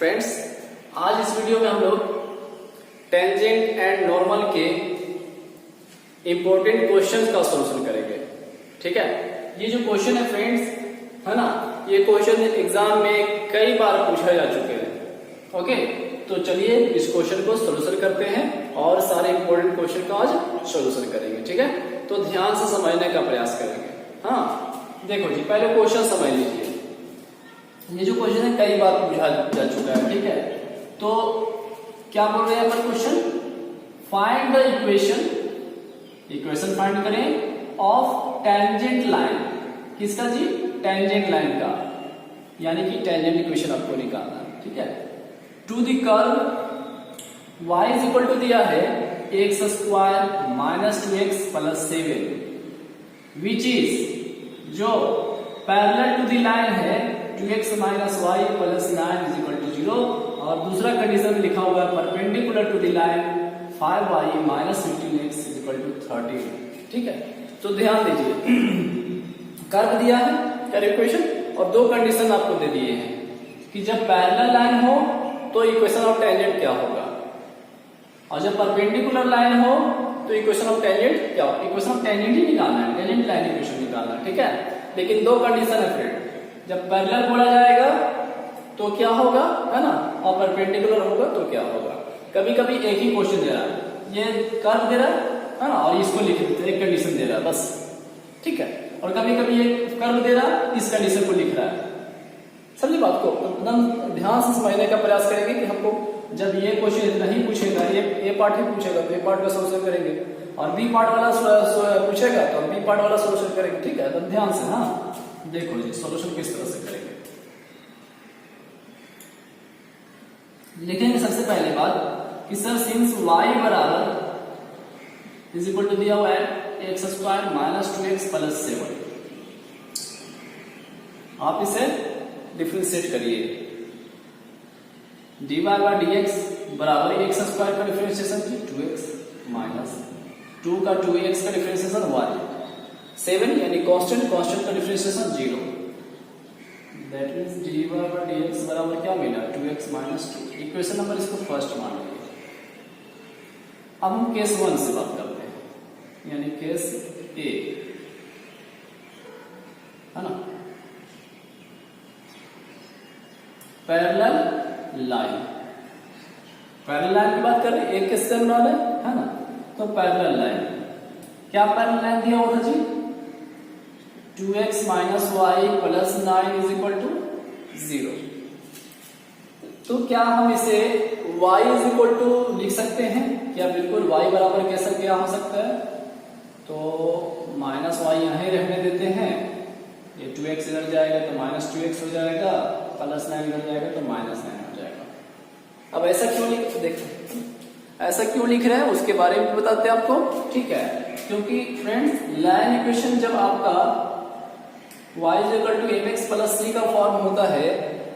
Friends, आज इस video में हम लोग टेंजेंट एंड नॉर्मल के इंपॉर्टेंट क्वेश्चंस का सॉल्यूशन करेंगे। ठीक है, ये जो क्वेश्चन है फ्रेंड्स, है ना, ये क्वेश्चन एग्जाम में कई बार पूछा जा चुके हैं। ओके, तो चलिए इस क्वेश्चन को सॉल्यूशन करते हैं और सारे इंपॉर्टेंट क्वेश्चन का आज सॉल्यूशन करेंगे। ठीक है, तो ध्यान से समझने का प्रयास करेंगे। हाँ, देखो जी, पहले क्वेश्चन समझ लीजिए। ये जो क्वेश्चन है कई बार पूछा जा चुका है। ठीक है, तो क्या बोल रहे हैं अपन question, find the equation find करें ऑफ टेंजेंट लाइन। किसका जी? टेंजेंट लाइन का, यानी कि टेंजेंट इक्वेशन आपको निकालना है। ठीक है, to the curve y is equal to दिया है x square minus 2x plus 7 which is, जो पैरेलल टू द लाइन है 2x minus y plus 9 is equal to 0, और दूसरा कंडीशन लिखा हुआ है perpendicular to the line 5y minus 15x is equal to 13। ठीक है, तो ध्यान दीजिए, कर्व दिया है कर्व इक्वेशन और दो कंडीशन आपको दे दिए हैं कि जब पैरेलल लाइन हो तो इक्वेशन ऑफ टेंजेंट क्या होगा, और जब परपेंडिकुलर लाइन हो तो इक्वेशन ऑफ टेंजेंट क्या होगा। इक्वेशन ऑफ टेंजेंट ही निकालना है, टेंजेंट लाइन इक्वेशन निकालना है। ठीक है, लेकिन दो कंडीशन है फ्रेंड, जब पैरेलल बोला जाएगा तो क्या होगा, है ना, और परपेंडिकुलर होगा तो क्या होगा। कभी कभी एक ही क्वेश्चन दे रहा है, ये कर्व दे रहा है ना, और इसको लिख देते हैं, एक कंडीशन दे रहा है बस। ठीक है, और कभी कभी ये कर्व दे रहा है, इस कंडीशन को लिख रहा है। समझिए बात को, एकदम ध्यान से समझने का प्रयास करेंगे कि हमको जब ये क्वेश्चन नहीं पूछेगा, ए पार्ट ही पूछेगा तो ए पार्ट का सोल्यूशन करेंगे, और बी पार्ट वाला पूछेगा तो बी पार्ट वाला सोल्यूशन करेंगे। ठीक है, तो ध्यान से। हाँ, देखो जी, सोल्यूशन किस तरह से करेंगे। लिखेंगे सबसे पहले बात कि सर सिंस y बराबर इज इक्वल टू दिया हुआ है x square minus 2x plus 7, आप इसे डिफरेंशिएट करिए। dy बाय dx बराबर x स्क्वायर का डिफरेंशिएशन 2x माइनस 2 का 2x का डिफरेंशिएशन y, 7 यानी कांस्टेंट का differentiation 0। That means dy by dx बराबर क्या मिला, 2x माइनस 2। इक्वेशन नंबर इसको फर्स्ट मान लीजिए। अब हम केस 1 से बात करते हैं, यानी केस ए, है ना, पैरेलल लाइन। पैरेलल लाइन की बात कर रहे हैं, एक किससे बना रहे है ना, तो पैरेलल लाइन, क्या पैरेलल लाइन दिया हुआ था जी, 2x minus y plus 9 is equal to 0। तो क्या हम इसे y इज इक्वल टू लिख सकते हैं, क्या बिल्कुल y बराबर कैसा क्या हो सकता है, तो माइनस वाई यहां रहने देते हैं, ये 2x इधर जाएगा तो माइनस 2x हो जाएगा, प्लस 9 इधर जाएगा तो माइनस 9 हो जाएगा। अब ऐसा क्यों लिख रहे हैं उसके बारे में बताते हैं आपको। ठीक है, क्योंकि फ्रेंड्स लाइन इक्वेशन जब आपका y is equal to mx plus c का फॉर्म होता है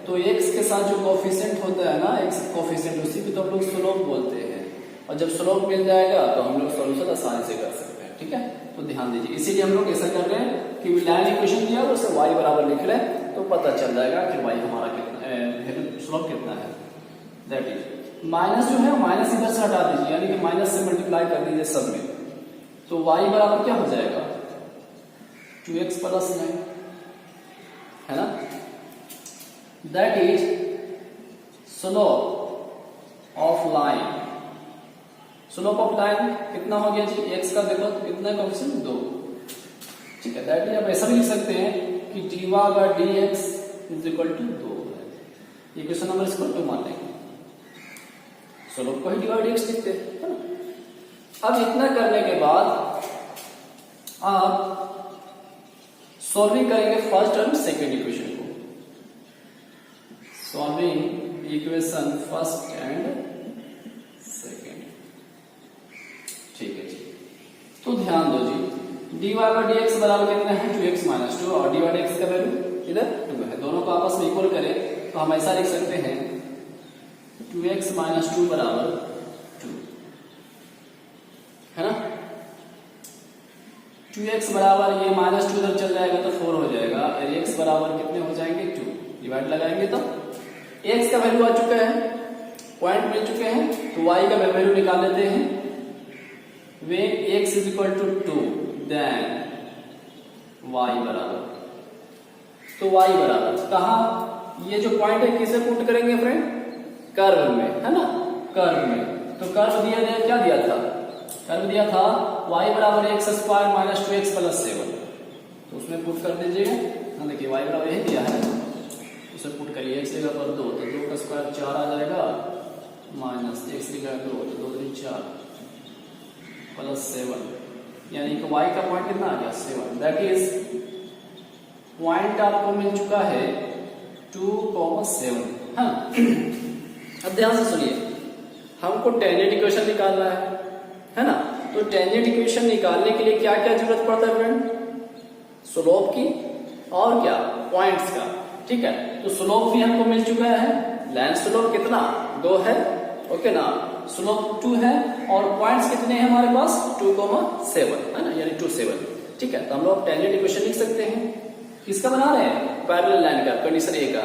तो x के साथ जो कोफिशिएंट होता है ना, x कोफिशिएंट, उसी को तो हम लोग स्लोप बोलते हैं, और जब स्लोप मिल जाएगा तो हम लोग सॉल्यूशन आसानी से कर सकते हैं। ठीक है, तो ध्यान दीजिए, इसीलिए हम लोग ऐसा कर रहे हैं कि लाइन इक्वेशन दिया उसे y बराबर लिख रहे हैं तो पता चल जाएगा कि y हमारा कितना, स्लोप कितना है। दैट इज माइनस जो है, माइनस इधर से हटा दीजिए, यानी कि माइनस से मल्टीप्लाई कर दीजिए सब में, तो y बराबर क्या हो जाएगा, 2x प्लस 9, है ना। That is slope of line. Slope of line कितना हो गया जी, x का देखो कितना कोफिशिएंट 2। ठीक है, दैट इज आप ऐसा भी लिख सकते हैं कि dy by dx is equal to 2 है। इक्वेशन नंबर इसको 2 मान लेंगे, स्लोप को ही dy बाय dx लिखते हैं। अब इतना करने के बाद आप सॉल्विंग करेंगे फर्स्ट और सेकेंड इक्वेशन को, solving equation first and second. ठीक है जी, तो ध्यान दो जी, dy बाय dx बराबर कितना है, 2x माइनस 2, और dy बाय dx का वैल्यू इधर 2 है, दोनों को आपस में इक्वल करें तो हम ऐसा लिख सकते हैं 2x माइनस 2 बराबर 2, है ना। 2x बराबर ये माइनस 2 इधर चल जाएगा तो 4 हो जाएगा, और x बराबर कितने हो जाएंगे, 2, डिवाइड लगाएंगे तो एक्स का वैल्यू आ चुका है, पॉइंट मिल चुके हैं, तो वाई का वैल्यू निकाल लेते हैं। when x is equal to 2 then y बराबर, तो y बराबर कहा, ये जो पॉइंट है किसे पुट करेंगे फ्रेंड, कर्व में, है ना, कर्व में। तो कर्व दिया क्या दिया था, कर्व दिया था y बराबर x square minus 2x plus 7, तो उसमें पुट कर दीजिएगा। हाँ देखिए y बराबर यही दिया है, उसे पुट करिए, x जगह पर 2, तो 2 का स्क्वायर 4 आ जाएगा, माइनस x जगह 2, तो 2 3 4 प्लस 7, यानी कि y का पॉइंट कितना आ गया 7, दैट इज पॉइंट आपको मिल चुका है 2,7। हाँ अब ध्यान से सुनिए, हमको टेंजेंट इक्वेशन निकालना है ना, तो टेंजेंट इक्वेशन निकालने के लिए क्या क्या जरूरत पड़ता है फ्रेंड, स्लोप की और क्या, पॉइंट्स का। ठीक है, तो स्लोप भी हमको मिल चुका है, लाइन स्लोप कितना 2 है, ओके ना, स्लोप 2 है, और पॉइंट्स कितने हैं हमारे पास 2,7, है ना, यानी 2 7। ठीक है, तो हम लोग टेंजेंट इक्वेशन लिख सकते हैं, किसका बना रहे हैं, पैरेलल लाइन का, कंडीशन ए का।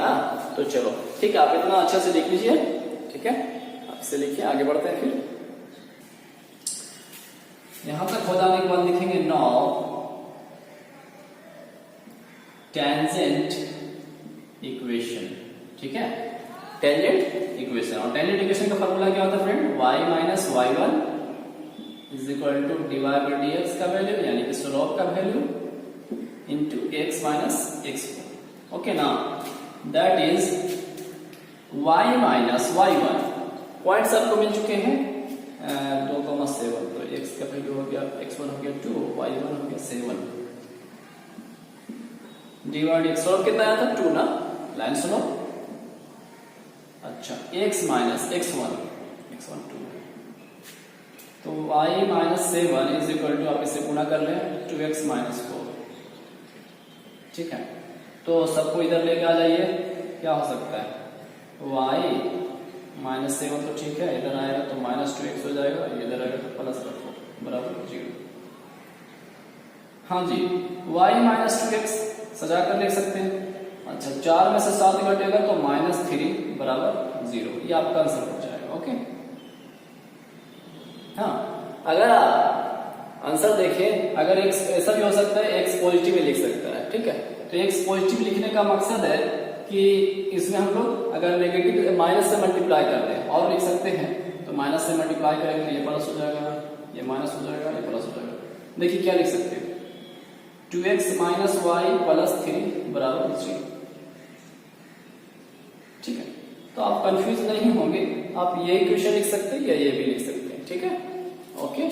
तो चलो ठीक है, आप इतना अच्छे से लिख लीजिए। ठीक है, आपसे लिखिए, आगे बढ़ते हैं। फिर यहां तक हो जाने के बाद लिखेंगे नाउ टेंजेंट इक्वेशन। ठीक है, टेंजेंट इक्वेशन, और टेंजेंट इक्वेशन का फॉर्मूला क्या होता है friend, y minus y1 is equal to dy by dx का वैल्यू, यानी कि स्लोप का value, into x minus x1। Okay ना, that is y minus y1, points आपको मिल चुके हैं 2,7, तो x का वैल्यू हो गया, x1 हो गया 2, y1 हो गया 7, डिवाइड x स्लोप कितना आया था 2 ना, लाइन स्लोप। अच्छा, x माइनस x1 2, तो y minus 7 is equal to, आप इसे गुणा कर लें 2x माइनस 4। ठीक है, तो सबको इधर लेके आ जाइए, क्या हो सकता है, y माइनस 7 तो ठीक है, इधर आएगा तो माइनस 2x हो जाएगा, इधर आएगा तो प्लस रखो बराबर 0। हाँ जी, y माइनस 2x सजा कर लिख सकते हैं। अच्छा, 4 में से 7 घटेगा तो माइनस 3 बराबर 0, ये आपका आंसर हो जाएगा। ओके, हाँ, अगर आप आंसर देखें, अगर x ऐसा भी हो सकता है, x पॉजिटिव में लिख सकता है। ठीक है, तो x पॉजिटिव लिखने का मकसद है कि इसमें हम लोग अगर नेगेटिव माइनस से मल्टीप्लाई करते हैं और लिख सकते हैं, तो माइनस से मल्टीप्लाई करेंगे, ये प्लस हो जाएगा, ये माइनस हो जाएगा, ये प्लस हो जाएगा। देखिए क्या लिख सकते हैं, 2x माइनस y प्लस 3 बराबर 0। ठीक है, तो आप कंफ्यूज नहीं होंगे, आप ये इक्वेशन लिख सकते हैं या ये भी लिख सकते हैं। ठीक है, ओके,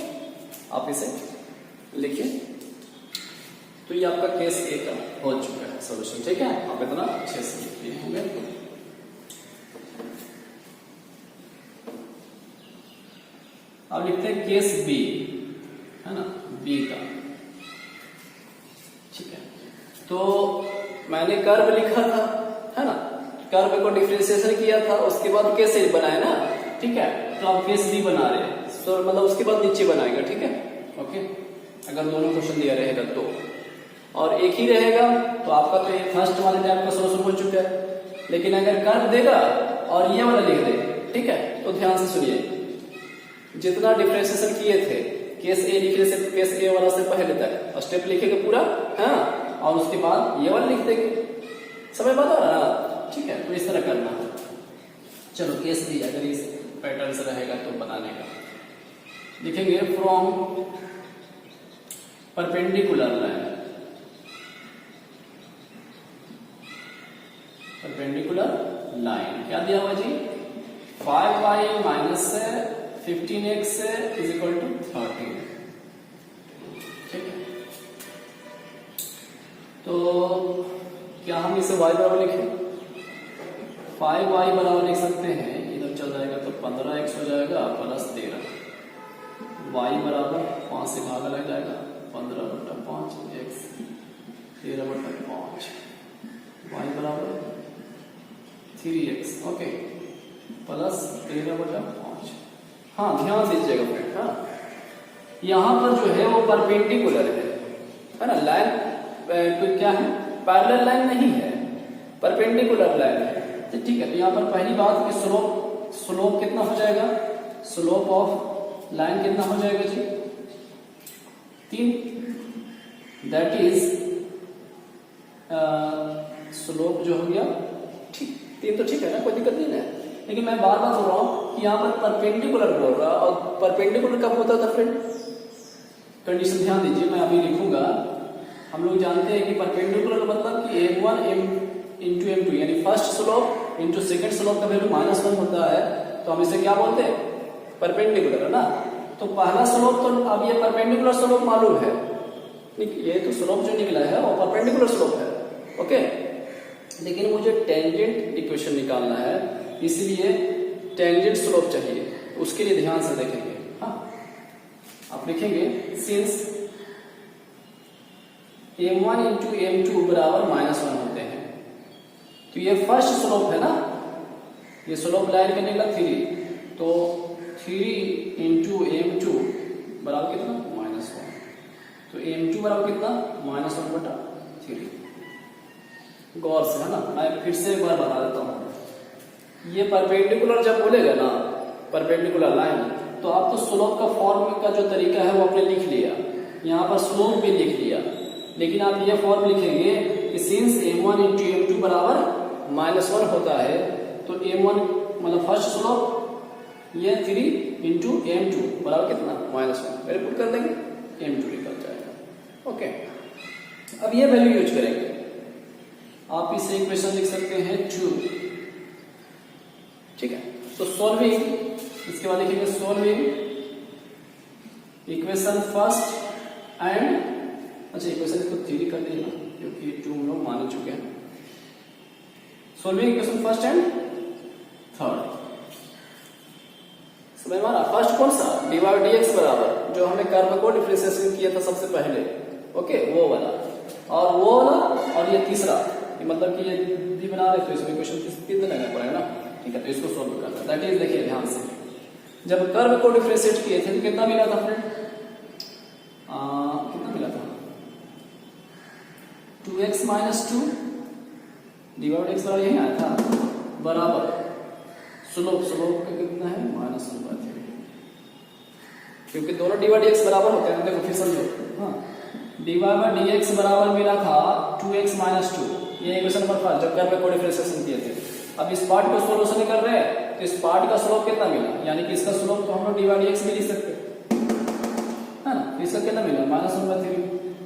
आप इसे लिखिए। तो ये आपका केस ए का हो चुका है सॉल्यूशन। ठीक है, आप इतना अच्छे से लिख लिए होंगे। अब लिखते हैं केस बी, है ना, बी का। ठीक है, तो मैंने कर्व लिखा था, है ना, कर्व को डिफरेंशिएशन किया था, उसके बाद कैसे बनाया ना। ठीक है, तो आप केस बी बना रहे हैं, तो मतलब उसके बाद नीचे बनाएगा। ठीक है, ओके, अगर दोनों क्वेश्चन दिया रहेगा तो, और एक ही रहेगा तो आपका तो ये फर्स्ट वाले टाइप का सोल्यूशन हो चुका है। लेकिन अगर कर्व देगा और ये वाला लिख दे, ठीक है, तो ध्यान से सुनिए, जितना डिफरेंशिएशन किए थे, केस ए लिखने से केस ए वाला से पहले तक स्टेप लिखेगा पूरा, हाँ, और उसके बाद ये वाला लिख देंगे। समझ बात आ रहा ना। ठीक है, तो इस तरह करना है। चलो केस बी अगर इस पैटर्न से रहेगा तो बनाने का लिखेंगे, from perpendicular line, perpendicular line क्या दिया हुआ जी, 5y minus 15x is equal to 13। ठीक है, तो क्या हम इसे y बराबर लिखें, 5y बराबर लिख सकते हैं, इधर चल जाएगा तो 15x हो जाएगा प्लस 13, y बराबर 5 से भागा लग जाएगा, 15/5 x 13/5, y बराबर 3x, ओके, प्लस 13/5। हाँ, ध्यान दीजिएगा फ्रेंड, हाँ, यहां पर जो है वो परपेंडिकुलर है ना, लाइन तो क्या है, पैरेलल लाइन नहीं है, परपेंडिकुलर लाइन है। तो ठीक है, तो यहाँ पर पहली बात कि स्लोप कितना हो जाएगा, स्लोप ऑफ लाइन कितना हो जाएगा जी 3, दैट इज स्लोप जो हो गया ठीक 3 तो ठीक है ना, कोई दिक्कत नहीं है। लेकिन मैं बार बार बोल रहा हूं कि यहाँ पर परपेंडिकुलर बोल रहा, और परपेंडिकुलर कब होता था फ्रेंड, कंडीशन ध्यान दीजिए, मैं अभी लिखूंगा। हम लोग जानते हैं कि परपेंडिकुलर मतलब कि m1 इंटू m2 यानी first slope into second slope का वैल्यू -1 होता है, तो हम इसे क्या बोलते हैं, परपेंडिकुलर, है ना। तो पहला स्लोप, तो अब ये परपेंडिकुलर स्लोप मालूम है, ये तो स्लोप जो निकला है वो परपेंडिकुलर स्लोप है, ओके। लेकिन मुझे टेंजेंट इक्वेशन निकालना है, इसलिए टेंजेंट स्लोप चाहिए, उसके लिए ध्यान से देखेंगे। हाँ, आप लिखेंगे सिंस m1 इंटू m2 बराबर -1 होते हैं, तो ये फर्स्ट स्लोप है ना, ये स्लोप लाइन का निकला 3, तो 3 इंटू m2 बराबर कितना -1, तो m2 बराबर कितना -1/3। गौर से, है ना, मैं फिर से एक बार बता देता हूं, ये परपेंडिकुलर जब बोलेगा ना, परपेंडिकुलर लाइन, तो आप तो स्लोप का फॉर्म का जो तरीका है वो आपने लिख लिया, यहाँ पर स्लोप भी लिख लिया, लेकिन आप ये फॉर्म लिखेंगे कि सिंस m1 इंटू m2 बराबर -1 होता है, तो m1 मतलब फर्स्ट स्लोप ये 3 इंटू m2 बराबर कितना -1, मेरे पुट कर देंगे, m2 निकल जाएगा, ओके। अब ये वैल्यू यूज करेंगे, आप इसे इक्वेशन लिख सकते हैं 2, ठीक है। तो सॉल्विंग, इसके बाद लिखेंगे सॉल्विंग इक्वेशन फर्स्ट एंड, अच्छा इक्वेशन इसको 3 कर दीजिए ना, क्योंकि 2 हम लोग मान चुके हैं। Solving equation first and third, समझ में आ रहा, फर्स्ट कौन सा, dy dx बराबर जो हमने कर्व को डिफरेंशिएशन किया था सबसे पहले, ओके, वो वाला, और वो वाला, और ये तीसरा, ये मतलब कि ये दी बना रहे तो इसमें क्वेश्चन कितने लेना पड़ेगा ना, ठीक है। तो इसको सॉल्व करना, दैट इज, देखिए ध्यान से, जब कर्व को डिफरेंशिएट किए थे तो कितना मिला था फ्रेंड, कितना मिला था 2x - 2 dy dx बराबर यही आया था, बराबर स्लोप का कितना है -1/3, क्योंकि दोनों dy dx बराबर होते हैं, देखो फिर समझो, हाँ, dy dx बराबर मिला था 2x - 2, ये इक्वेशन नंबर 5 जब कर्व को डिफरेंशिएशन किए थे। अब इस पार्ट को सॉल्यूशन कर रहे हैं, तो इस पार्ट का स्लोप कितना मिला, यानी कि इसका स्लोप तो हम लोग dy dx भी लिख सकते हैं ना, इसका कितना मिला -1/3,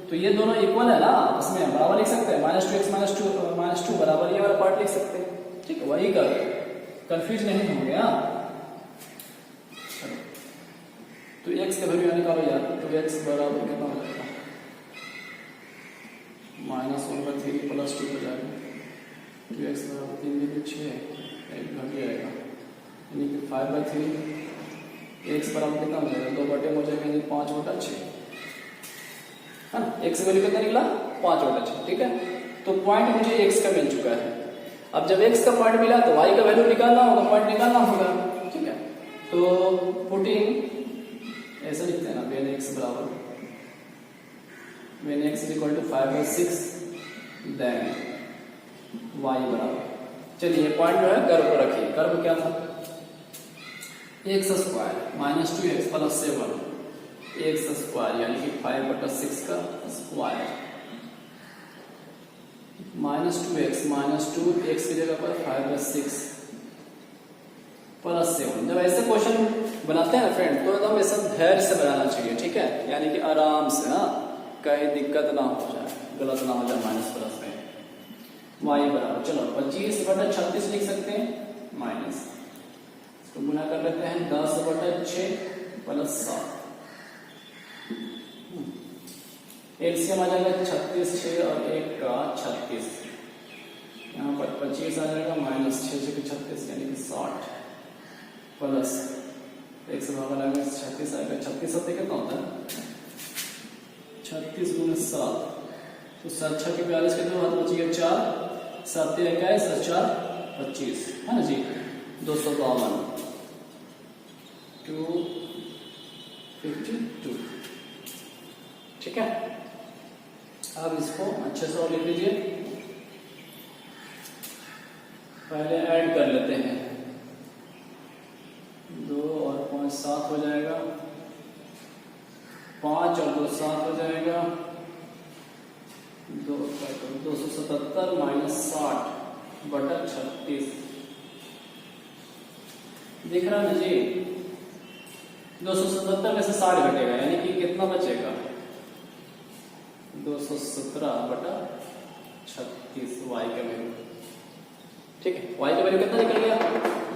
तो ये दोनों इक्वल है ना, इसमें बराबर लिख सकते हैं, -2x - 2 बराबर ये वाला पार्ट लिख सकते हैं, ठीक है, वही कर, कंफ्यूज नहीं होंगे। हाँ, तो x का वैल्यू निकालो यार, तो x बराबर कितना हो जाएगा -1/3 + 2 हो जाएगा, तो x बराबर 3 × 6 एक घट जाएगा, यानी कि 5/3, x बराबर कितना हो जाएगा 2 बटे हो जाएगा, यानी 5/6, है ना, x वैल्यू कितना निकला 5/6, ठीक है। तो पॉइंट मुझे x का मिल चुका है, अब जब x का पॉइंट मिला तो y का वैल्यू निकालना होगा, पॉइंट निकालना होगा, ठीक है। तो पुटिंग ऐसा लिखते हैं ना, when x बराबर, when x = 5/6 then y बराबर, चलिए पॉइंट जो है कर्व को रखिए, कर्व क्या था x² -2x + 7 x² यानी कि 5/6 का स्क्वायर, -2x - 2 x की जगह पर 5/6 + 7। जब ऐसे क्वेश्चन बनाते हैं ना फ्रेंड, तो एकदम ऐसा धैर्य से बनाना चाहिए, ठीक है, यानी कि आराम से, हाँ, कहीं दिक्कत ना हो जाए, गलत ना हो जाए, माइनस प्लस में y बराबर, चलो 25/36 लिख सकते हैं, माइनस, इसको गुना कर लेते हैं 10/6 + 7, एलसीएम आ जाएगा 36, 6 और 1 का 36, यहाँ पर 25 आ जाएगा, -6 × 36 यानी कि 60, प्लस एक से भागा लगेगा 36 आएगा, 36 7 कितना होता है 36 × 7, तो 7 6 के 42 के 2 हाथ बचिए 4, 7 21 और 4 25, है ना जी, 252 252, ठीक है। अब इसको अच्छे से और लिख लीजिए, पहले ऐड कर लेते हैं, 2 और 5 7 हो जाएगा, 5 और 2 7 हो जाएगा, 277 माइनस 60 बटा 36 दिख रहा है ना जी। 277 में से 60 घटेगा यानी कि कितना बचेगा, 217 बटा 36 y का वैल्यू। ठीक है, y का वैल्यू कितना निकल गया,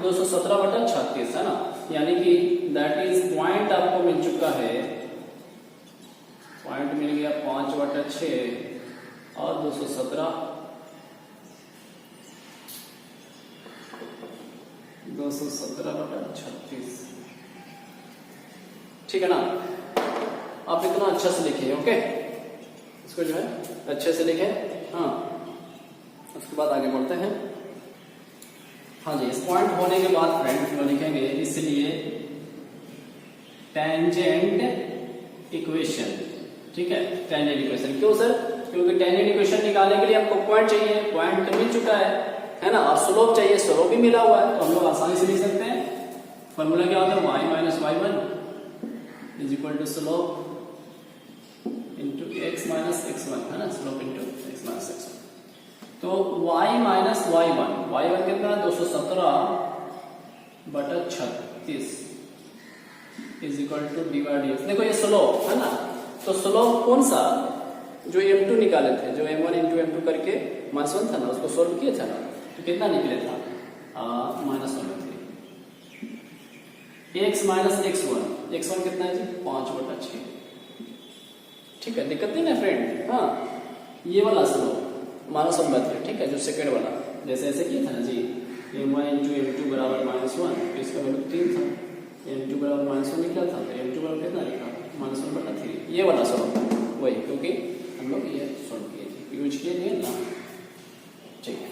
217 बटा 36 है ना, यानी कि दैट इज पॉइंट आपको मिल चुका है, पॉइंट मिल गया 5 बटा 6 और 217 बटा 36। ठीक है ना, आप इतना अच्छा से लिखिए, ओके, इसको जो है अच्छे से लिखे। हाँ, उसके बाद आगे बढ़ते हैं। हाँ जी, इस पॉइंट होने के बाद फ्रेंड्स जो लिखेंगे, इसलिए टेंजेंट इक्वेशन। ठीक है, टेंजेंट इक्वेशन क्यों सर, क्योंकि टेंजेंट इक्वेशन निकालने के लिए हमको पॉइंट चाहिए, पॉइंट तो मिल चुका है ना, और स्लोप चाहिए, स्लोप भी मिला हुआ है, तो हम लोग आसानी से लिख सकते हैं। फॉर्मूला क्या होता है, y minus y1 is equal to slope into x minus x1 है ना, slope into x minus x1। तो y माइनस y1 कितना है, 217 बटा 36 इज इक्वल टू dx। देखो ये स्लोप है ना, तो स्लोप कौन सा, जो m2 निकाले थे, जो m1 इंटू m2 करके -1 था ना, उसको सोल्व किया था ना, तो कितना निकले था, -1/3। x माइनस x1 कितना है जी, 5 बटा 6। ठीक है, दिक्कत नहीं ना फ्रेंड। हाँ, ये वाला स्लोप -1/3, ठीक है, जो सेकंड वाला जैसे ऐसे किया था ना जी, m1 इंटू m2 बराबर -1, तो इसका वैल्यू 3 था, m2 बराबर -1 निकला था, तो m2 बराबर कितना निकला, -1/3। ये वाला स्लोप वही, क्योंकि हम लोग ये सोल्व किए थे, यूज किए थे ना। ठीक है,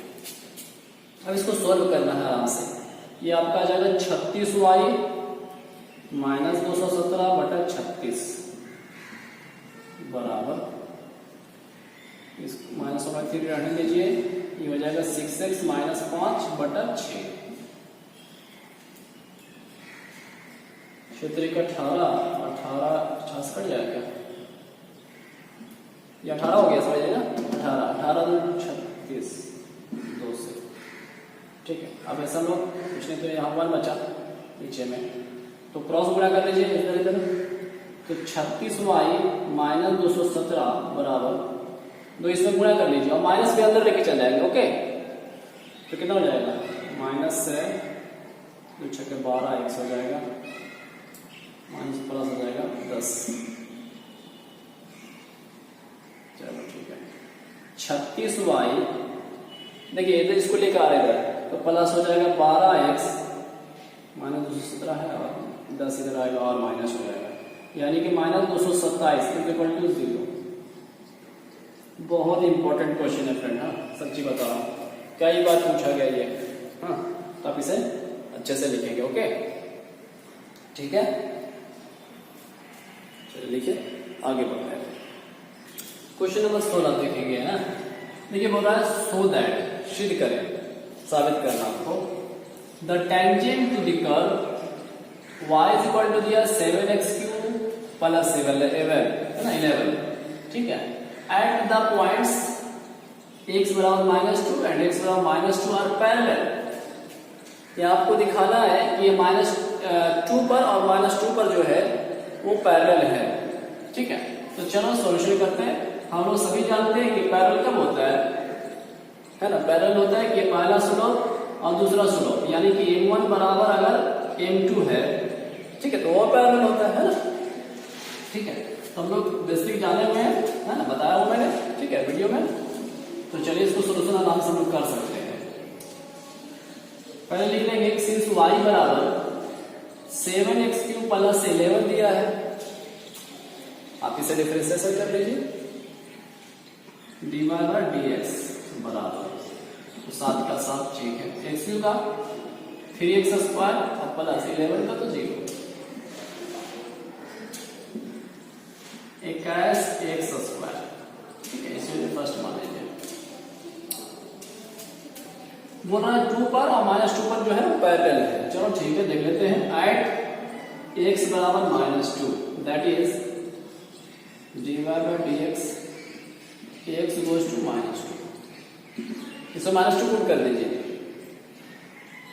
अब इसको सोल्व करना है आराम से। ये आपका आ जाएगा 36y माइनस 217 बटा 36 बराबर, इस -3 रहने दीजिए, ये हो जाएगा 6x माइनस 5 बटा 6। क्षेत्र का 18 कट जाएगा, ये 18 हो गया, समझिए ना, 18 2 36 2 से। ठीक है, अब ऐसा लोग कुछ नहीं, तो यहाँ 1 बचा नीचे में, तो क्रॉस गुणा कर लीजिए इधर, तो 36y माइनस 217 बराबर 2, इसमें गुणा कर लीजिए और माइनस भी अंदर लेके चल जाएंगे। ओके, तो कितना हो जाएगा, माइनस से 2 छक्के 12 x हो जाएगा, माइनस प्लस हो जाएगा 10। चलो ठीक है, 36y, देखिए इधर इसको लेकर आ रहे थे, तो प्लस हो जाएगा 12x माइनस 217 है, और 10 इधर आएगा और माइनस हो जाएगा, यानी कि माइनस 227 इक्वल टू 0। बहुत इंपॉर्टेंट क्वेश्चन है फ्रेंड। हाँ, सच्ची बता रहा हूँ, कई बार पूछा गया ये। हाँ, तो आप इसे अच्छे से लिखेंगे। ओके, ठीक है, चलिए लिखिए, आगे बढ़ते हैं। क्वेश्चन नंबर 16 देखेंगे, है ना। देखिए बोल रहा है सो दैट, सिद्ध करें, साबित करना आपको, the tangent to the curve y is equal to दिया 7x³ प्लस 11 है ना, 11। ठीक है, एट द पॉइंट्स x बराबर -2 एंड x बराबर -2 आर पैरेलल। ये आपको दिखाना है कि ये -2 पर और -2 पर जो है वो पैरेलल है। ठीक है, तो चलो सॉल्यूशन करते हैं। हम लोग सभी जानते हैं कि पैरेलल कब होता है ना, पैरेलल होता है कि पहला स्लोप और दूसरा स्लोप, यानी कि m1 बराबर अगर m2 है, ठीक है, तो वो पैरेलल होता है ना। ठीक है, तो हम लोग बेसिक जाने हुए हैं, है ना, बताया हुआ मैंने, ठीक है, वीडियो में। तो चलिए इसको सोल्यूशन आराम से हम लोग कर सकते हैं। पहले लिख लेंगे सिंस y बराबर 7x³ प्लस 11 दिया है, आप इसे डिफरेंशिएशन कर लीजिए, dy/dx बराबर, तो 7 का 7 ठीक है, x³ का 3x² और प्लस 11 का तो 0, 21x²। ठीक है, इसमें फर्स्ट मान लीजिए, बोल रहा है 2 पर और -2 पर जो है वो पैरेलल है। चलो ठीक है, देख लेते हैं। एट x बराबर -2 that is dy by dx x goes to -2, इसको -2 पुट कर दीजिए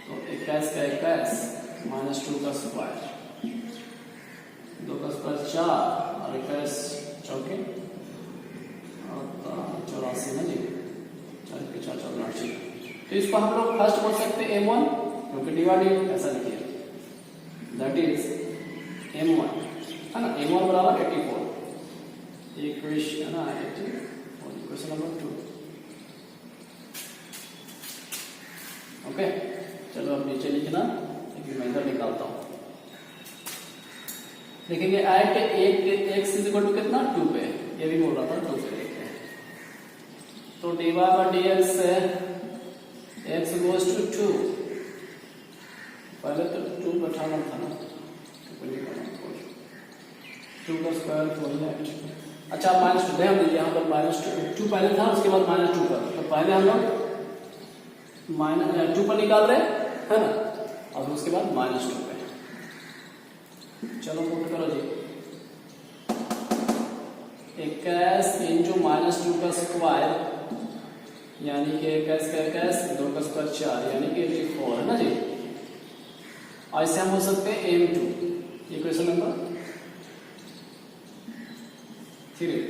तो 21 का 21 -2 का स्क्वायर, 2 का स्क्वायर 4 और 21 चौके 84 ना जी, 4 के 4 84। तो इसको हम लोग फर्स्ट बोल सकते हैं m1 क्योंकि डिवाइडेड ऐसा लिखिए दैट इज m1 है ना, m1 बराबर 84 इक्वेशन है ना 84 इक्वेशन नंबर 2। ओके चलो अब नीचे लिखना, लेकिन मैं इधर निकालता हूं। देखेंगे at x is equal to कितना 2 पे, ये भी बोल रहा था 2 पे देखते हैं। तो dy बाय dx है x गोज टू 2, पहले तो 2 बैठाना था ना, 2 का स्क्वायर 48। अच्छा -2 ध्यान दीजिए, यहाँ पर -2 पहले था, उसके बाद -2 पर, तो पहले हम लोग -2 पर निकाल रहे है ना, और उसके बाद -2 पे। चलो पुट करो जी, 21 इंटू -2 का स्क्वायर यानी कि 21 का 21, 2 का स्क्वायर 4 यानी कि 84 है ना जी। ऐसे हम हो सकते हैं m2 इक्वेशन नंबर 3।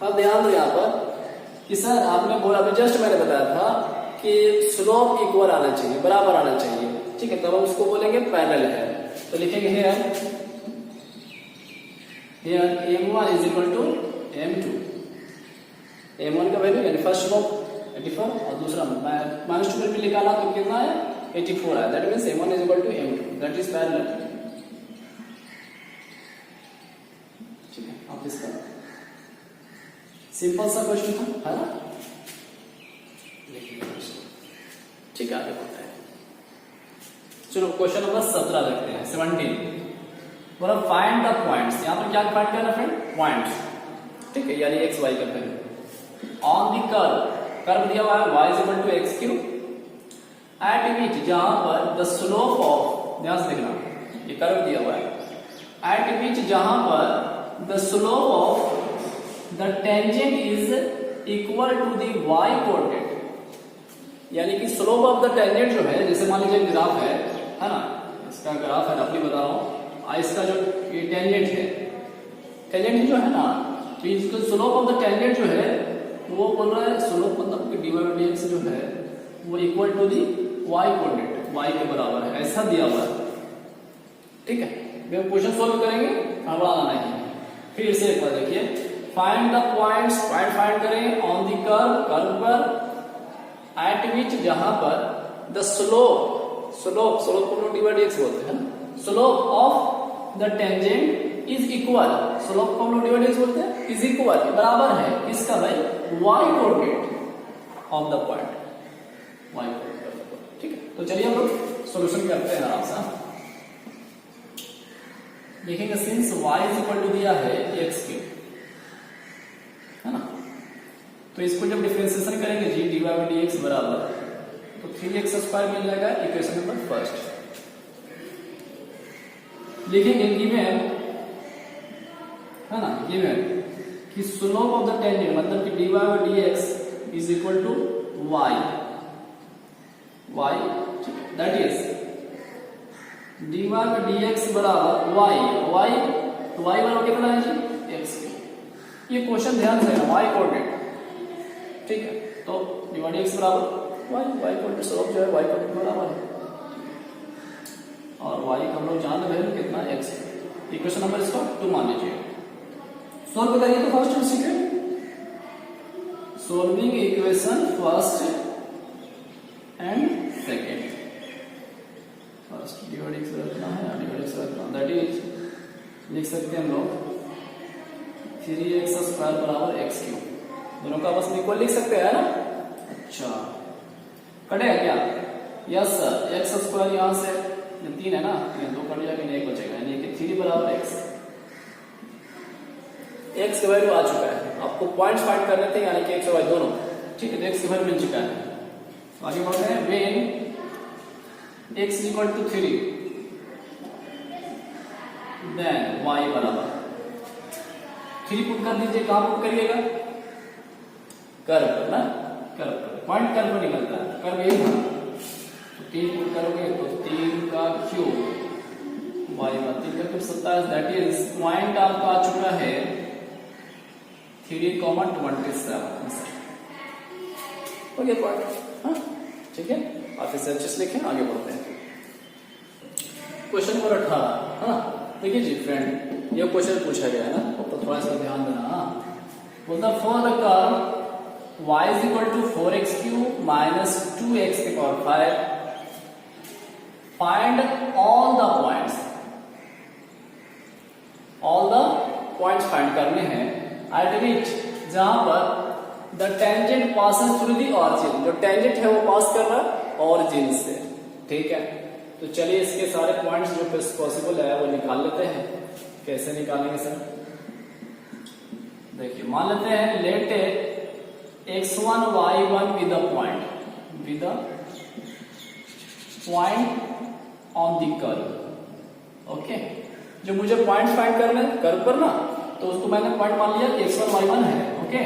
अब ध्यान दो यहाँ पर कि सर आपने बोला, अभी जस्ट मैंने बताया था कि स्लोप इक्वल आना चाहिए, बराबर आना चाहिए, ठीक है, तब हम उसको बोलेंगे पैरेलल है। तो लिखेंगे here m1 is equal to m2, m1 का वैल्यू यानी फर्स्ट स्लोप 84 और दूसरा -2 पर भी निकाला तो कितना है 84 है, that means m1 is equal to m2 that is parallel. ठीक है, आप इसका सिंपल सा क्वेश्चन था है ना, ठीक है आगे बढ़ते हैं। चलो क्वेश्चन नंबर 17 देखते हैं। 17 बोला फाइंड द पॉइंट्स, यहां पर क्या फाइंड करना फ्रेंड, पॉइंट्स, ठीक है, यानी x y का वैल्यू ऑन द कर्व दिया हुआ है y is equal to x cube at which, जहां पर द स्लोप ऑफ, ध्यान से देखना ये कर्व दिया हुआ है, एट विच जहां पर the slope of the tangent is equal to the y coordinate, यानी कि स्लोप ऑफ द टेंजेंट जो है, जैसे मान लीजिए ग्राफ है ना, इसका ग्राफ है अपनी बता रहा हूं, इसका जो ये टेंजेंट है, टेंजेंट जो है ना, तो इसका स्लोप ऑफ द टेंजेंट जो है वो बोल रहा है स्लोप मतलब कि dy बाय dx जो है वो equal to the y coordinate, y के बराबर है, ऐसा दिया हुआ है, ठीक है। हम क्वेश्चन सॉल्व करेंगे, घबराना नहीं। फिर से एक बार देखिए, find the points, point find करें ऑन द कर्व पर एट विच जहां पर द स्लोप को dy बाय dx बोलते हैं, slope of the tangent is equal, slope को हम लोग dy बाय dx बोलते हैं, इज इक्वल बराबर है किसका भाई, y coordinate of the point, y coordinate, ठीक है। तो चलिए हम लोग सॉल्यूशन करते हैं आराम से। देखेंगे since y is equal to दिया है x क्यूब है ना, तो इसको जब डिफरेंशिएशन करेंगे जी dy बाय dx बराबर, तो 3x स्क्वायर मिल जाएगा, इक्वेशन नंबर फर्स्ट। लिखेंगे गिवन है ना, गिवन कि स्लोप ऑफ द टेंजेंट मतलब कि dy by dx is equal to y, that is dy by dx बराबर y, तो y बराबर कितना है जी x। ये क्वेश्चन ध्यान से है, y कोऑर्डिनेट, ठीक है, तो dy बाय dx बराबर y कोऑर्डिनेट, स्लोप जो है y कोऑर्डिनेट बराबर है, और y का हम लोग जान रहे हैं कितना x। इक्वेशन नंबर इसको 2 मान लीजिए। सॉल्व करिए तो फर्स्ट और second, solving equation first and second. First dy by dx रखना है, dy बाय dx रखना, दैट इज लिख सकते हैं हम लोग 3x स्क्वायर बराबर x क्यूब, दोनों का आपस में इक्वल लिख सकते हैं ना। अच्छा कटेगा क्या, यस सर, x स्क्वायर यहां से 3 है ना, 2 कट जाएगा, 1 बचेगा, यानी कि 3 बराबर x का वैल्यू आ चुका है। आपको पॉइंट्स फाइंड करने थे, यानी कि x और y दोनों, ठीक है, तो x की वैल्यू मिल चुका है। आगे बढ़ते हैं। When x equal to 3 then y बराबर 3 पुट कर दीजिए। कहां पुट करिएगा? कर्व पर ना, कर्व पर, पॉइंट कर्व पर निकलता है, कर्व यही था। तो 3 पुट करोगे तो 3 का क्यूब y बराबर 3 का क्यूब 27, दैट इज पॉइंट आपका आ चुका है 3,27। हो गया पॉइंट। हाँ ठीक है, आप इसे अच्छे से लिखें। आगे बढ़ते हैं। Question number 18। हाँ देखिए जी फ्रेंड, ये क्वेश्चन पूछा गया है ना, तो थोड़ा सा ध्यान देना। बोलता for the curve y is equal to 4x cube minus 2x के power 5 find all the points. All the points find करने हैं एट विच, जहां पर the tangent passes through the origin, जो टेंजेंट है वो पास कर रहा है ऑरिजिन से। ठीक है, तो चलिए इसके सारे पॉइंट्स जो पॉसिबल है वो निकाल लेते हैं। कैसे निकालेंगे सर? देखिए मान लेते हैं let x1 y1 with the point on the curve. Okay, जो मुझे पॉइंट फाइंड करना है कर्व पर ना, तो उसको मैंने पॉइंट मान लिया x1 y1 है। ओके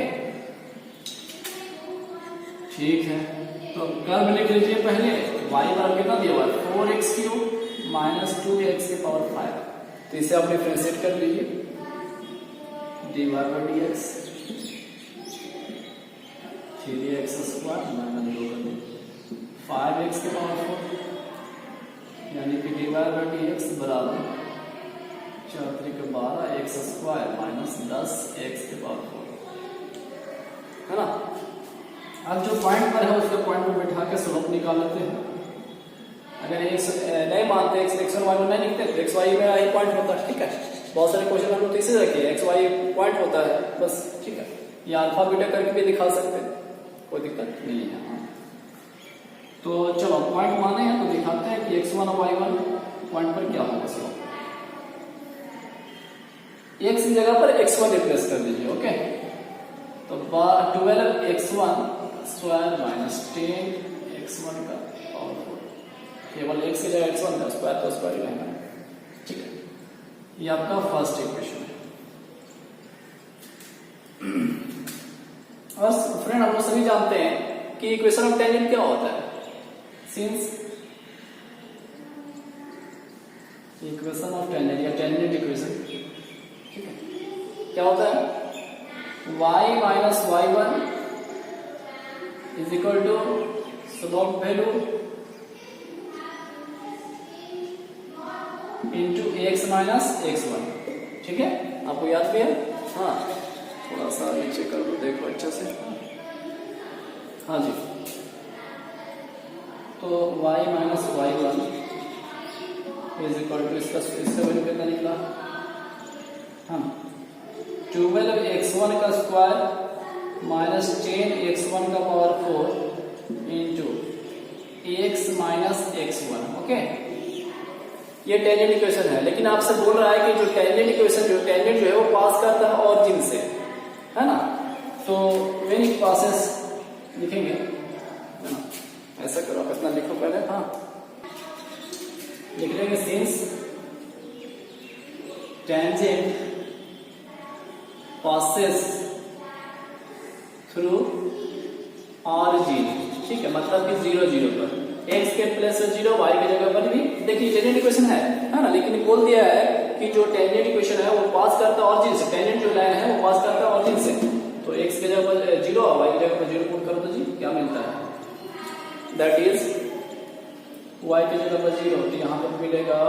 ठीक है, तो कर्व लिख लीजिए पहले। y बराबर कितना दिया हुआ है? 4x क्यूब माइनस 2x के पावर 5। तो इसे आप डिफरेंशिएट कर लीजिए, dy by dx 3x square minus 2 कर दीजिए 5x के पावर 4, यानी कि dy बाई dx बराबर 4 के 12 x स्क्वायर माइनस 10x के पावर 4, है ना। अब जो पॉइंट पर है उसके पॉइंट पर बैठा के स्लोप निकाल लेते हैं। अगर x नहीं मानते, x1 y1 नहीं लिखते तो x y में यही पॉइंट होता है। ठीक है, बहुत सारे क्वेश्चन हम लोग तो इसे रखिए x y पॉइंट होता है बस। ठीक है, या अल्फा बीटा करके भी दिखा सकते हैं, कोई दिक्कत नहीं है। तो चलो पॉइंट माने हैं तो दिखाते हैं कि x1 और y1 पॉइंट पर क्या होगा स्लोप। x की जगह पर x1 रिप्लेस कर दीजिए। ओके, तो 12x1 स्क्वायर माइनस 10x1 का पावर 4, केवल x की जगह x1 का स्क्वायर तो स्क्वायर ही रहना है। ठीक है, ये आपका फर्स्ट इक्वेशन है। और फ्रेंड हम लोग सभी जानते हैं कि इक्वेशन ऑफ टेंजेंट क्या होता है। सिंस इक्वेशन ऑफ टेंजेंट या टेंजेंट इक्वेशन, ठीक है, क्या होता है? y minus y1 is equal to slope value into x minus x1। ठीक है, आपको याद भी है? हाँ, थोड़ा सा नीचे कर दो, देखो अच्छे से। हाँ जी, तो y minus y1 is equal to इसका वैल्यू कितना निकला? हाँ, 12x1 का स्क्वायर माइनस 10x1 का power 4 into x minus x1। Okay, ये टेंजेंट इक्वेशन है, लेकिन आपसे बोल रहा है कि जो टेंजेंट इक्वेशन टेंजेंट जो है वो पास करता है ऑरिजिन से, है ना। तो व्हेन इट पासेस लिखेंगे, है ना, ऐसा करो, आप इतना लिखो पहले। हाँ, लिख लेंगे since tangent passes through origin. ठीक है, मतलब कि 0 0 पर x के प्लस 0 y की जगह पर भी। देखिए टेंजेंट इक्वेशन है ना, लेकिन बोल दिया है कि जो टेंजेंट इक्वेशन है वो पास करता है ऑरिजिन से। टेंजेंट जो लाइन है वो पास करता है ऑरिजिन से। तो x की जगह पर 0 और y की जगह पर 0 पुट करो तो जी क्या मिलता है? दैट इज y की जगह पर 0, तो यहाँ पर मिलेगा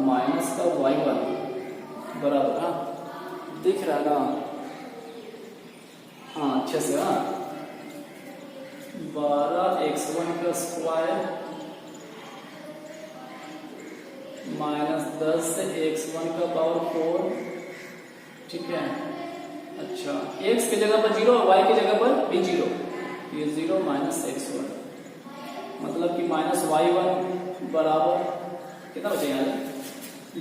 माइनस का y1 बराबर, हाँ दिख रहा है ना, हाँ अच्छे से, हाँ 12x1 का स्क्वायर माइनस 10x1 का पावर 4। ठीक है, अच्छा x की जगह पर 0 और y की जगह पर भी 0, ये 0 माइनस x1, मतलब कि माइनस y1 बराबर कितना बचेगा?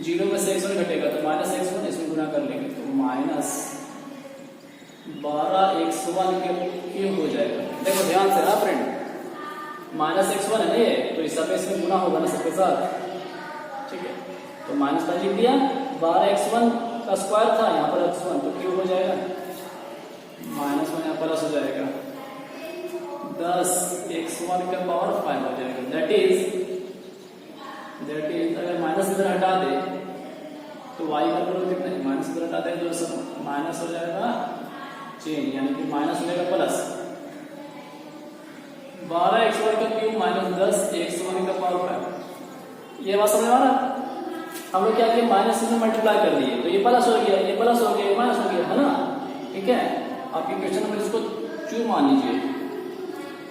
0 में से x1 घटेगा तो माइनस x1, इसमें गुना कर लेंगे तो माइनस 12x1 के क्यूब हो जाएगा। देखो ध्यान से, हाँ फ्रेंड, माइनस x1 है ना ये, तो इस सब इसमें गुना होगा ना सबके साथ, ठीक है। तो माइनस का लिख दिया, 12x1 का स्क्वायर था, यहाँ पर x1 तो क्यूब हो जाएगा, -1 यहाँ प्लस हो जाएगा, 10x1 का पावर 5 हो जाएगा। दैट इज अगर माइनस इधर हटा दे तो y का बराबर कितना है, माइनस इधर हटा दे तो सब माइनस हो जाएगा चेंज, यानी कि माइनस हो जाएगा प्लस 12x1 का क्यूब माइनस 10x1 का पावर 5। ये बात समझ में आ रहा? हम लोग क्या किए, माइनस से मल्टीप्लाई कर दिए तो ये प्लस हो गया, ये प्लस हो गया, ये माइनस हो गया, है ना, ठीक है। आपके क्वेश्चन नंबर इसको चू मान लीजिए,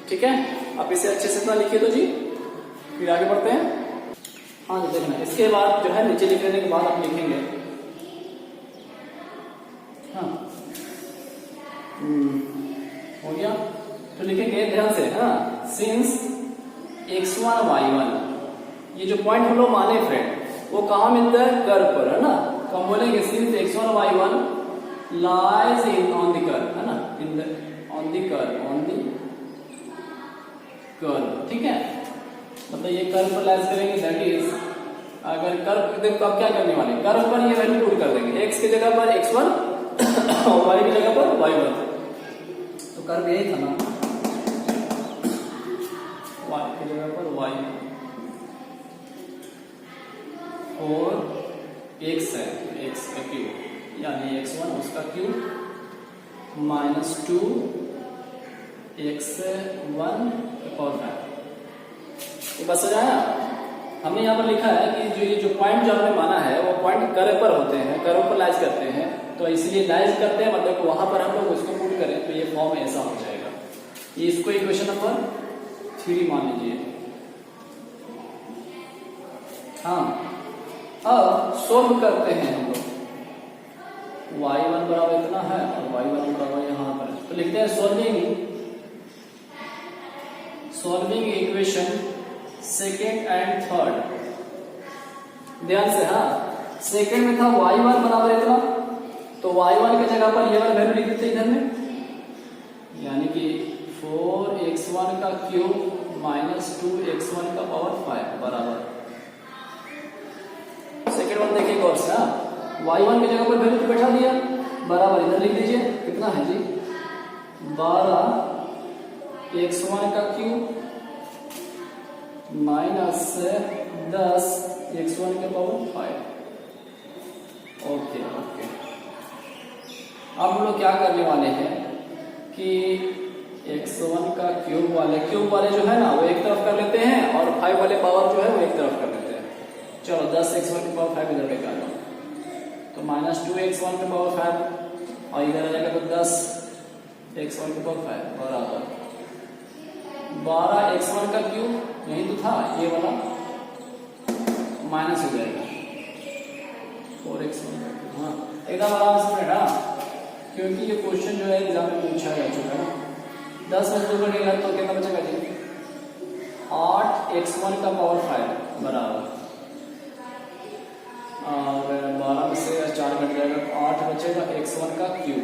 ठीक है। आप इसे अच्छे से इतना लिखिए तो जी, फिर आगे बढ़ते हैं। हाँ जी देखना, इसके बाद जो है नीचे लिख लेने के बाद आप लिखेंगे, हाँ हो गया, तो लिखेंगे ध्यान से, हाँ, सिंस x1 y1, ये जो पॉइंट हम लोग माने फ्रेंड वो कहाँ मिलता है, कर्व पर, है ना। तो हम बोलेंगे since x1 y1 lies in on the curve, है ना, in the on the curve, ठीक है। मतलब ये कर्व पर लाइज करेंगे, दैट इज अगर कर्व देखो अब क्या करने वाले, कर्व पर ये वैल्यू पुट कर देंगे, x की जगह पर x1 और y की जगह पर y1, तो कर्व यही था ना, y की जगह पर y और x है, x का क्यूब यानी x1 उसका क्यूब माइनस 2 x1 पावर 5। ये बस हो जाए। हमने यहाँ पर लिखा है कि जो ये जो पॉइंट जो हमने माना है वो पॉइंट कर्व पर होते हैं, कर्व पर लाइज करते हैं, तो इसलिए लाइज करते हैं मतलब वहां पर हम लोग उसको पुट करें तो ये फॉर्म ऐसा हो जाएगा। ये इसको इक्वेशन नंबर 3 मान लीजिए। हाँ, अब सोल्व करते हैं हम लोग, y1 बराबर इतना है और y1 बराबर यहाँ पर, तो लिखते हैं solving equation second and third. ध्यान से, हाँ, सेकेंड में था y1 बराबर इतना, तो y1 की जगह पर ये वाला वैल्यू लिख देते इधर में, यानी कि 4x1 का क्यूब माइनस 2x1 का पावर 5 बराबर। सेकेंड वन देखिए गौर से, y1 की जगह पर वैल्यू तो बैठा दिया, बराबर इधर लिख दीजिए, कितना है जी, 12x1 का क्यूब माइनस 10x1 के पावर 5। ओके ओके, अब हम लोग क्या करने वाले हैं कि x1 का क्यूब वाले जो है ना वो एक तरफ कर लेते हैं और 5 वाले पावर जो है वो एक तरफ कर लेते हैं। चलो 10x1 के पावर 5 इधर निकाल लो, तो माइनस 2x1 के पावर 5 और इधर आ जाएगा तो 10x1 के पावर 5 बराबर 12x1 का क्यूब यही तो था, ये वाला माइनस हो जाएगा 4x1 का क्यूब। हाँ एकदम आराम से बेटा, क्योंकि ये क्वेश्चन जो है एग्जाम में पूछा जा चुका है। 10 में 2 कटेगा तो कितना बचेगा जी, 8x1 का पावर 5 बराबर, और 12 में से 4 कट जाएगा तो 8 बचेगा x1 का क्यूब।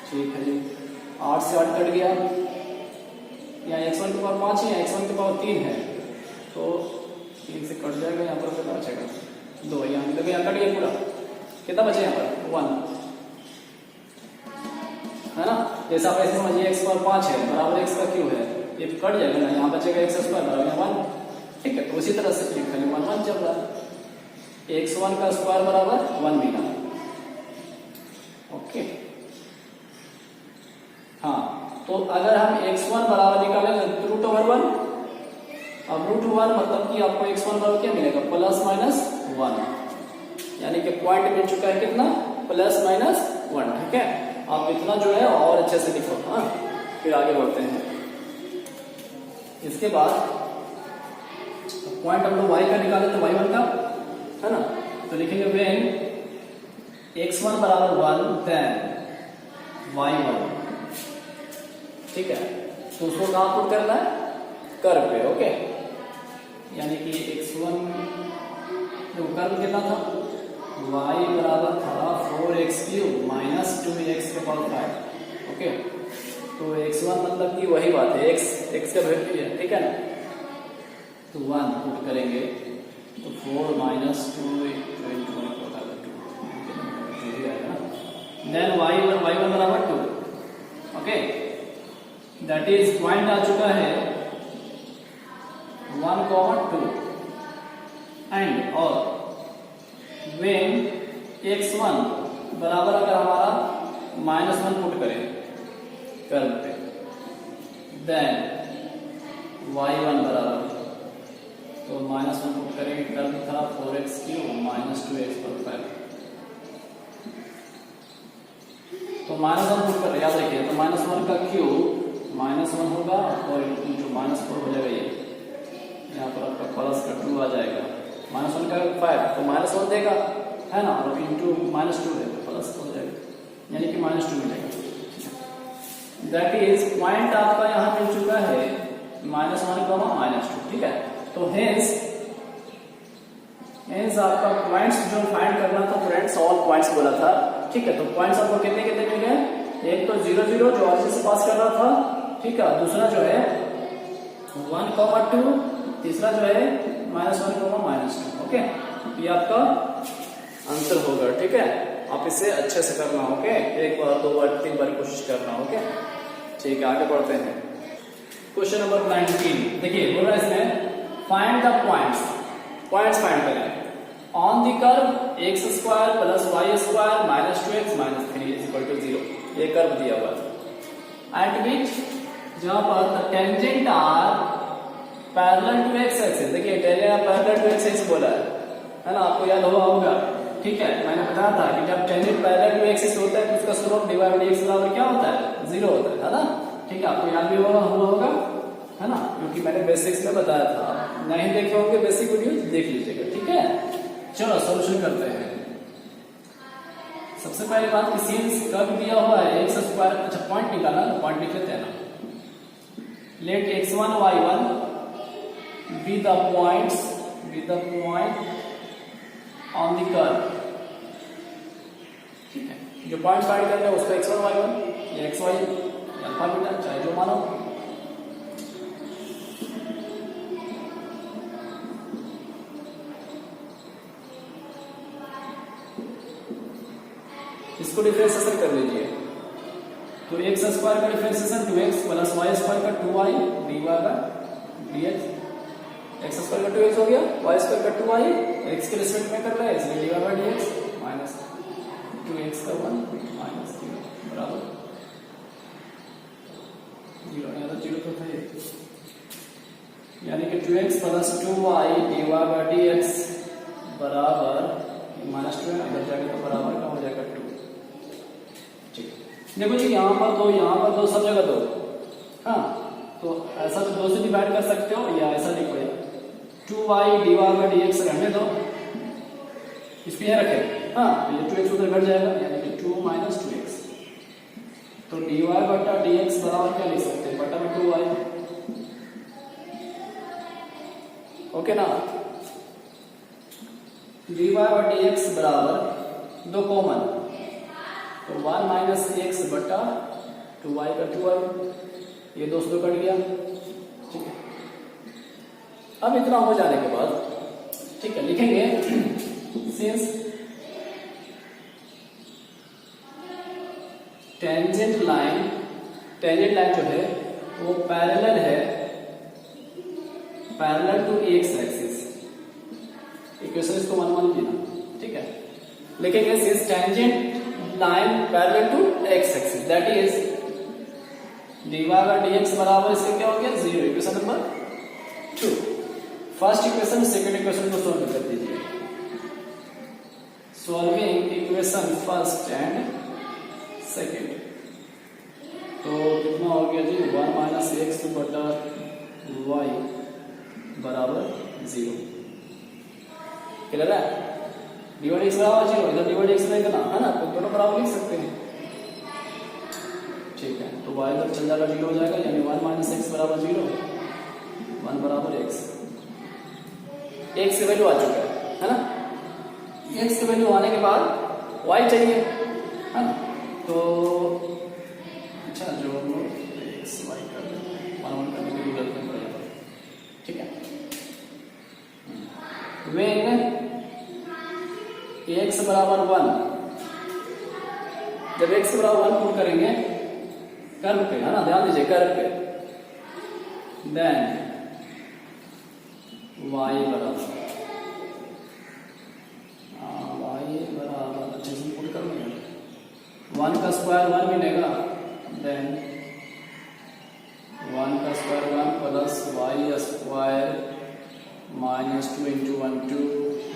ठीक है जी, 8 से 8 कट गया, यहाँ x1 के पावर 5 है, x1 के पावर 3 है, तो 3 से कट जाएगा, यहाँ पर कितना बचेगा 2, यहाँ देखो यहाँ कट गया पूरा, कितना बचे यहाँ पर 1, है ना। जैसा आप ऐसे समझिए x पावर 5 है बराबर x का क्यूब है, ये तो कट जाएगा ना, यहाँ बचेगा x स्क्वायर बराबर 1। ठीक है, तो उसी तरह से खाली 1 1 चल रहा है, x1 का स्क्वायर बराबर 1 मिला। ओके, हाँ, तो अगर हम x1 बराबर निकालेंगे तो √1, अब √1 मतलब कि आपको x1 बराबर क्या मिलेगा, प्लस माइनस 1, यानी कि पॉइंट मिल चुका है कितना, प्लस माइनस 1। ठीक है, आप इतना जो है और अच्छे से लिखो। हाँ, फिर आगे बढ़ते हैं। इसके बाद पॉइंट हम लोग y का निकाले तो y1 का, है ना, तो लिखेंगे व्हेन x1 बराबर 1 देन y1। ठीक है, तो उसको कहां पुट करना है, कर्व पे। ओके, यानी कि x1 जो कर्व कितना था, y बराबर था 4x³ माइनस 2x के पावर 5। ओके, तो x1 मतलब कि वही बात है, x का वैल्यू है, ठीक है ना। तो 1 पुट करेंगे तो 4 माइनस 2 into 1 बराबर 2 ही आएगा ना। देन y1 बराबर 2, ओके, दैट इज पॉइंट आ चुका है 1, 2 एंड और when x1 बराबर अगर हमारा -1 पुट करें कर्व पे, देन y1 बराबर, तो -1 पुट करेंगे, कर्व था 4x³ -2x/5, तो -1 पुट कर, याद रखिए, तो -1 का क्यूब -1 होगा और इंटू -4 हो जाएगा, ये यहाँ पर आपका प्लस का 2 आ जाएगा, -1 का 5 तो -1 देगा, है ना, और इंटू -2 है तो प्लस हो जाएगा, यानी कि -2 मिलेगा। दैट इज पॉइंट आपका यहाँ मिल चुका है -1, -2, ठीक है। तो हेंस आपका पॉइंट्स जो फाइंड करना था फ्रेंड्स, ऑल पॉइंट्स बोला था, ठीक है। तो पॉइंट्स आपको कितने कितने मिल गए, एक तो 0, 0 जो ऑरिजिन से पास कर रहा था, ठीक है, दूसरा जो है 1, 2, तीसरा जो है -1, -2, ओके। ये आपका आंसर होगा, ठीक है। आप इसे अच्छे से करना, ओके, एक बार, 2 बार, 3 बार कोशिश करना, ओके, ठीक है। आगे बढ़ते हैं, क्वेश्चन नंबर 19। देखिए बोल रहा है इसमें फाइंड द पॉइंट्स फाइंड करें on the curve x² + y² - 2x - 3 = 0। ये कर्व दिया हुआ था, एट विच, जहां पर tangent are parallel to x axis. देखिए tangent parallel to x axis बोला है ना, आपको याद हुआ होगा, ठीक है। मैंने बताया था कि जब टेंजेंट पैरेलल टू एक्सिस होता है तो उसका स्लोप डिवाइड बाय x बराबर क्या होता है, 0 होता है ना, ठीक है। आपको याद भी हुआ होगा, है ना, क्योंकि मैंने बेसिक्स में बताया था। नहीं देखे होंगे बेसिक वीडियो, देख लीजिएगा, ठीक है। चलो सॉल्यूशन करते हैं। सबसे पहले बात कि सिंस कर्व दिया हुआ है x², अच्छा पॉइंट निकालना, तो पॉइंट लिख लेते हैं ना। Let x1 y1 be the point on the curve, ठीक है। जो पॉइंट फाइंड करना है उसको x1 y1 या xy अल्फा बीटा चाहे जो मानो, इसको डिफरेंशिएशन कर लीजिए। तो x² का डिफरेंशिएशन 2x + y² का 2y dydx, x² का 2x हो गया, y² का 2y, x के रिस्पेक्ट में कर रहा है इसलिए dydx माइनस 2x का 1 माइनस 0 बराबर 0, यहाँ तो 0 तो था ये, यानी कि 2x + 2y dydx बराबर -2 अंदर जाएगा तो बराबर का हो जाएगा 2। देखो जी, यहाँ पर 2 सब जगह 2, हाँ, तो ऐसा तो 2 से डिवाइड कर सकते हो या ऐसा लिखो, 2y dydx रहने दो, इसको यहाँ रखें, हाँ, ये 2x उधर घट जाएगा, यानी कि 2 - 2x, तो dy/dx बराबर क्या लिख सकते हैं, बटा में 2y, ओके ना। dy/dx बराबर 2 कॉमन, तो 1 - x बटा 2y का 2y, ये 2 से कट गया, ठीक है। अब इतना हो जाने के बाद, ठीक है, लिखेंगे सिंस टेंजेंट लाइन जो है वो पैरेलल है, parallel to x axis, equation इसको 1 लेना, ठीक है। लिखेंगे since tangent line parallel to x axis, that is dy/dx बराबर इसके क्या हो गया 0, equation number 2। First equation second equation को सॉल्व कर दीजिए। Solving equation first and second, तो कितना हो गया जी, 1 - x बटा y बराबर 0, क्लियर है। dydx बराबर 0, इधर dydx लिखना है ना, तो दोनों बराबर लिख सकते हैं, ठीक है। तो y इधर चल जाएगा 0 हो जाएगा, यानी 1 - x बराबर 0, 1 बराबर x, x की वैल्यू आ चुका है ना। x की वैल्यू आने के बाद y चाहिए, है ना, तो अच्छा जो वाई कर देते हैं, 1 1 करने की जरूरत नहीं पड़ेगा। ठीक है, when x बराबर 1, जब x बराबर 1 पुट करेंगे कर्व पे, है ना, ध्यान दीजिए कर्व पे, देन y बराबर अच्छे से पुट कर लेंगे, 1 का स्क्वायर 1 मिलेगा, देन 1 का square 1 plus y square minus 2 into 1 2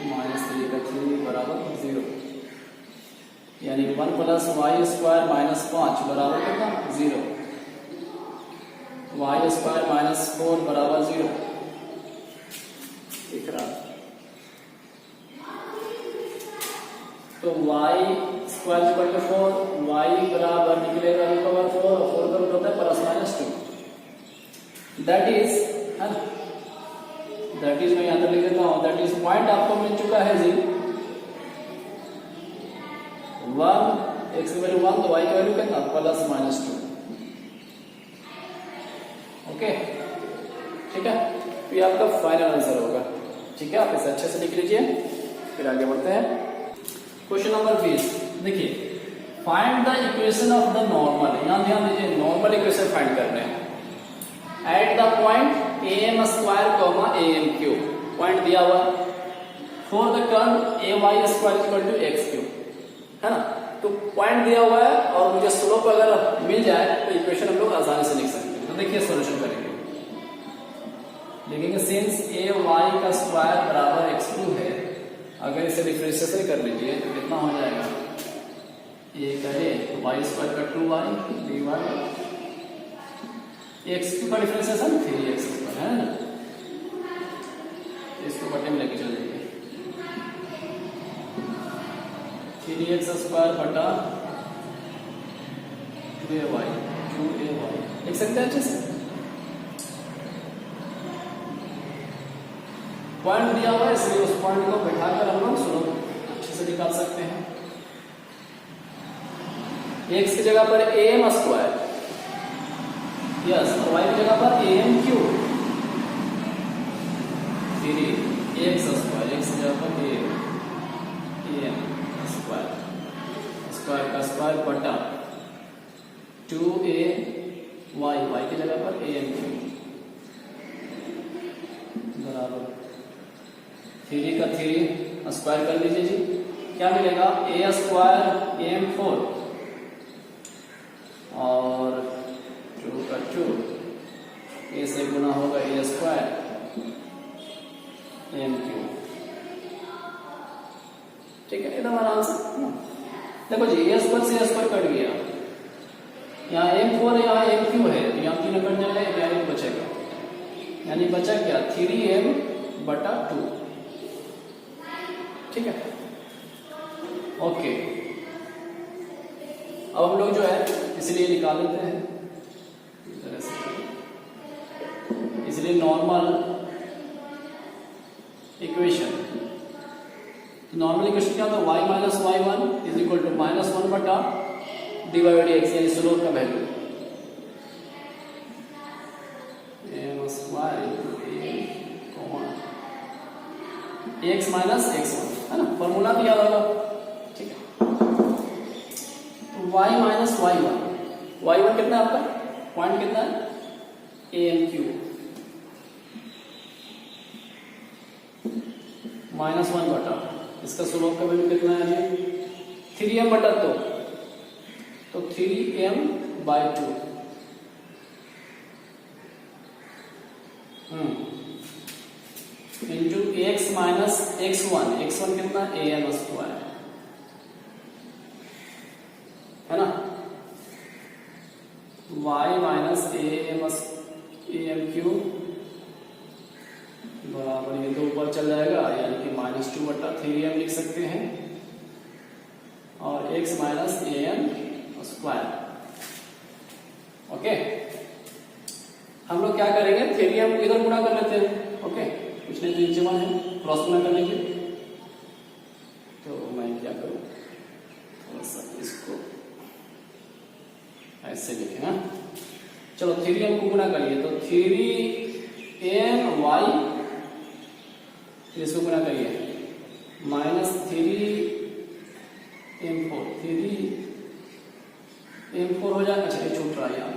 minus 3 का 3 बराबर 0, यानी 1 प्लस वाई स्क्वायर माइनस 5 बराबर कितना 0, वाई स्क्वायर माइनस 4 बराबर 0, दिख रहा। तो y square equal to 4, y बराबर निकलेगा रूट ओवर 4, 4 का रूट होता है प्लस माइनस 2, दैट इज मैं यहां तक लिख देता हूं, दैट इज पॉइंट आपको मिल चुका है जी 1, एक्स की वैल्यू 1 तो वाई की वैल्यू कितना प्लस माइनस 2। ओके, ठीक है, तो ये आपका फाइनल आंसर होगा। ठीक है, आप इसे अच्छे से लिख लीजिए, फिर आगे बढ़ते हैं। क्वेश्चन नंबर 20, देखिए, find the equation of the normal, यहां ध्यान दीजिए, नॉर्मल इक्वेशन फाइंड करने हैं at the point am square comma am cube, point दिया हुआ for the term ay square equal to x cube, है ना। तो पॉइंट दिया हुआ है और मुझे स्लोप अगर मिल जाए तो इक्वेशन हम लोग आसानी से लिख सकते हैं। तो देखिए सॉल्यूशन करेंगे, लिखेंगे सिंस ay का स्क्वायर बराबर x क्यूब है, अगर इसे डिफरेंशिएशन कर लीजिए तो कितना हो जाएगा, a का a y स्क्वायर का 2y dy, x का डिफरेंशिएशन 3x स्क्वायर, है ना, इसको बटे में लेके चल जाइए, 3x स्क्वायर बटा 2ay लिख सकते हैं अच्छे से। पॉइंट दिया हुआ है इसलिए उस पॉइंट को बैठाकर हम लोग स्लोप अच्छे से निकाल सकते हैं। x की जगह पर am स्क्वायर, यस, और y की जगह पर am cube, 3x square, x की जगह पर am स्क्वायर, स्क्वायर का स्क्वायर बटा 2ay, y की जगह पर am क्यूब बराबर 3 का 3 स्क्वायर कर लीजिए जी, क्या मिलेगा, a स्क्वायर am 4 और 2 का 2, a से गुना होगा a स्क्वायर am क्यूब। ठीक है, एकदम आराम से। देखो जी, a स्क्वायर से a स्क्वायर कट गया, यहाँ m4 है, यहाँ m क्यूब है, तो यहाँ 3 कट जाएगा, यानी बचेगा, यानी बचा क्या 3m बटा 2। ठीक है, ओके, अब हम लोग जो है इसलिए निकाल लेते हैं इस तरह से, इसलिए नॉर्मल इक्वेशन, नॉर्मल इक्वेशन क्या होता है, y minus y1 is equal to -1 बटा डिवाइड x, यानी स्लोप का value m square into x minus x1, है ना, फॉर्मूला भी याद होगा। ठीक है, तो y माइनस y1 कितना है आपका, पॉइंट कितना है am क्यूब -1 बटा इसका स्लोप का वैल्यू कितना है जी 3m बटा 2, तो 3m by 2 into x minus x1 कितना am स्क्वायर, है ना, y माइनस am क्यूब बराबर, ये तो ऊपर चल जाएगा, यानी कि -2 बटा 3m लिख सकते हैं, और x minus am square. Okay, हम लोग क्या करेंगे, 3m इधर गुणा कर लेते हैं। ओके, कुछ नहीं, तो नीचे 1 है, क्रॉस गुणा करने के, तो मैं क्या करूं, थोड़ा सा इसको ऐसे लिखें, चलो 3m को गुना करिए तो 3my, इसको गुना करिए माइनस 3m4, 3m4 हो जाएगा। अच्छा ये छूट रहा है यहाँ,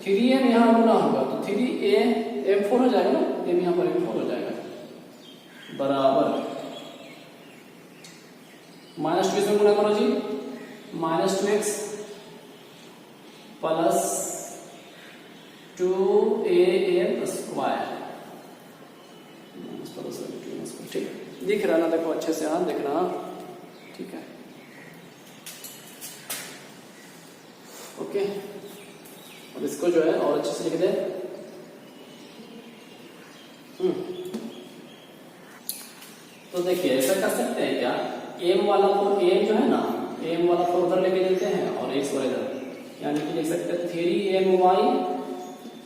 3m यहाँ गुना होगा तो 3m4 हो जाएगा ना, m यहाँ पर m4 हो जाएगा, बराबर माइनस 2 इसमें गुना करो जी, minus 2x plus 2am square, ठीक है, दिख रहा ना, देखो अच्छे से, हाँ देखना, ठीक है, ओके। अब इसको जो है और अच्छे से लिख दे। तो देखिए ऐसा कर सकते हैं क्या, m वाला को m जो है ना, m वाला को उधर लेके देते हैं और x वाला इधर, यानी कि लिख सकते हैं 3my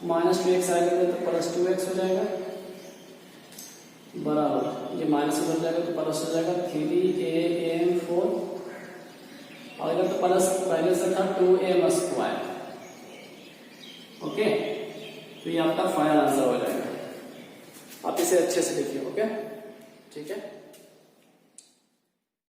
माइनस 2x आएगा तो प्लस 2x हो जाएगा, बराबर ये माइनस उधर जाएगा तो प्लस हो जाएगा 3am4 और इधर तो प्लस पहले से था 2m स्क्वायर। ओके, तो ये आपका फाइनल आंसर हो जाएगा। आप इसे अच्छे से लिखिए, ओके, ठीक है।